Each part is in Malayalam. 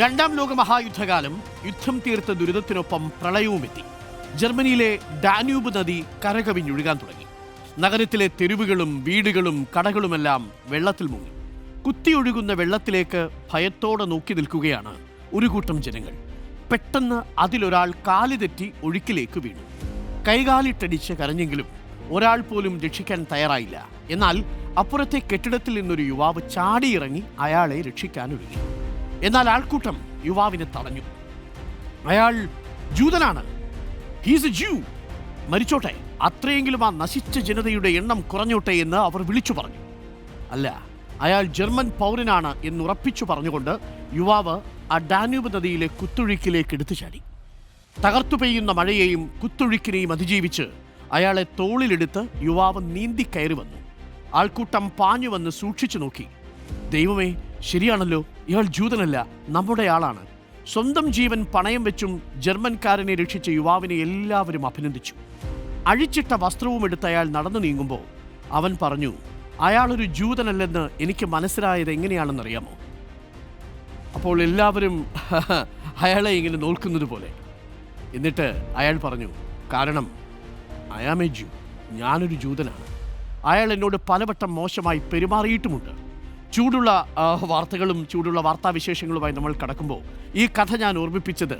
രണ്ടാം ലോക മഹായുദ്ധകാലം യുദ്ധം തീർത്ത ദുരിതത്തിനൊപ്പം പ്രളയവുമെത്തി. ജർമ്മനിയിലെ ഡാന്യൂബ് നദി കരകവിഞ്ഞൊഴുകാൻ തുടങ്ങി. നഗരത്തിലെ തെരുവുകളും വീടുകളും കടകളുമെല്ലാം വെള്ളത്തിൽ മുങ്ങി. കുത്തിയൊഴുകുന്ന വെള്ളത്തിലേക്ക് ഭയത്തോടെ നോക്കി നിൽക്കുകയാണ് ഒരു കൂട്ടം ജനങ്ങൾ. പെട്ടെന്ന് അതിലൊരാൾ കാല് തെറ്റി ഒഴുക്കിലേക്ക് വീണു. കൈകാലിട്ടടിച്ച് കരഞ്ഞെങ്കിലും ഒരാൾ പോലും രക്ഷിക്കാൻ തയ്യാറായില്ല. എന്നാൽ അപ്പുറത്തെ കെട്ടിടത്തിൽ നിന്നൊരു യുവാവ് ചാടിയിറങ്ങി അയാളെ രക്ഷിക്കാനൊരുങ്ങി. എന്നാൽ ആൾക്കൂട്ടം യുവാവിനെ തടഞ്ഞു. അയാൾ ജൂതനാണ്, ഹീസ് എ ജൂ, മരിച്ചോട്ടെ, അത്രയെങ്കിലും ആ നശിച്ച ജനതയുടെ എണ്ണം കുറഞ്ഞോട്ടെ എന്ന് അവർ വിളിച്ചു പറഞ്ഞു. അല്ല, അയാൾ ജർമ്മൻ പൗരനാണ് എന്നുറപ്പിച്ചു പറഞ്ഞുകൊണ്ട് യുവാവ് ആ ഡാന്യൂബ് നദിയിലെ കുത്തൊഴുക്കിലേക്ക് എടുത്തു ചാടി. തകർത്തു പെയ്യുന്ന മഴയെയും കുത്തൊഴുക്കിനെയും അതിജീവിച്ച് അയാളെ തോളിലെടുത്ത് യുവാവ് നീന്തി കയറി വന്നു. ആൾക്കൂട്ടം പാഞ്ഞു വന്ന് സൂക്ഷിച്ചു നോക്കി. ദൈവമേ, ശരിയാണല്ലോ, ഇയാൾ ജൂതനല്ല, നമ്മുടെ ആളാണ്. സ്വന്തം ജീവൻ പണയം വെച്ചും ജർമ്മൻകാരനെ രക്ഷിച്ച യുവാവിനെ എല്ലാവരും അഭിനന്ദിച്ചു. അഴിച്ചിട്ട വസ്ത്രവും എടുത്ത് അയാൾ നടന്നു നീങ്ങുമ്പോൾ അവൻ പറഞ്ഞു, അയാളൊരു ജൂതനല്ലെന്ന് എനിക്ക് മനസ്സിലായത് എങ്ങനെയാണെന്നറിയാമോ? അപ്പോൾ എല്ലാവരും അയാളെ ഇങ്ങനെ നോക്കുന്നത് പോലെ. എന്നിട്ട് അയാൾ പറഞ്ഞു, കാരണം ഐ ആം എ ജൂ, ഞാനൊരു ജൂതനാണ്. അയാൾ എന്നോട് പലവട്ടം മോശമായി പെരുമാറിയിട്ടുമുണ്ട്. ചൂടുള്ള വാർത്തകളും ചൂടുള്ള വാർത്താവിശേഷങ്ങളുമായി നമ്മൾ കടക്കുമ്പോൾ ഈ കഥ ഞാൻ ഓർമ്മിപ്പിച്ചത്,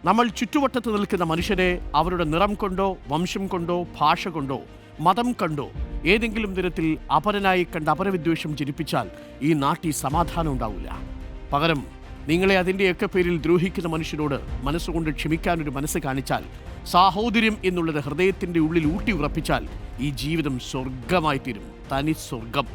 നമ്മൾ ചുറ്റുവട്ടത്ത് നിൽക്കുന്ന മനുഷ്യരെ അവരുടെ നിറം കൊണ്ടോ വംശം കൊണ്ടോ ഭാഷ കൊണ്ടോ മതം കണ്ടോ ഏതെങ്കിലും തരത്തിൽ അപരനായി കണ്ട് അപരവിദ്വേഷം ജനിപ്പിച്ചാൽ ഈ നാട്ടിൽ സമാധാനം ഉണ്ടാവില്ല. പകരം നിങ്ങളെ അതിൻ്റെയൊക്കെ പേരിൽ ദ്രോഹിക്കുന്ന മനുഷ്യരോട് മനസ്സുകൊണ്ട് ക്ഷമിക്കാനൊരു മനസ്സ് കാണിച്ചാൽ, സാഹോദര്യം എന്നുള്ളത് ഹൃദയത്തിൻ്റെ ഉള്ളിൽ ഊട്ടി ഉറപ്പിച്ചാൽ ഈ ജീവിതം സ്വർഗമായി തീരും, തനി സ്വർഗം.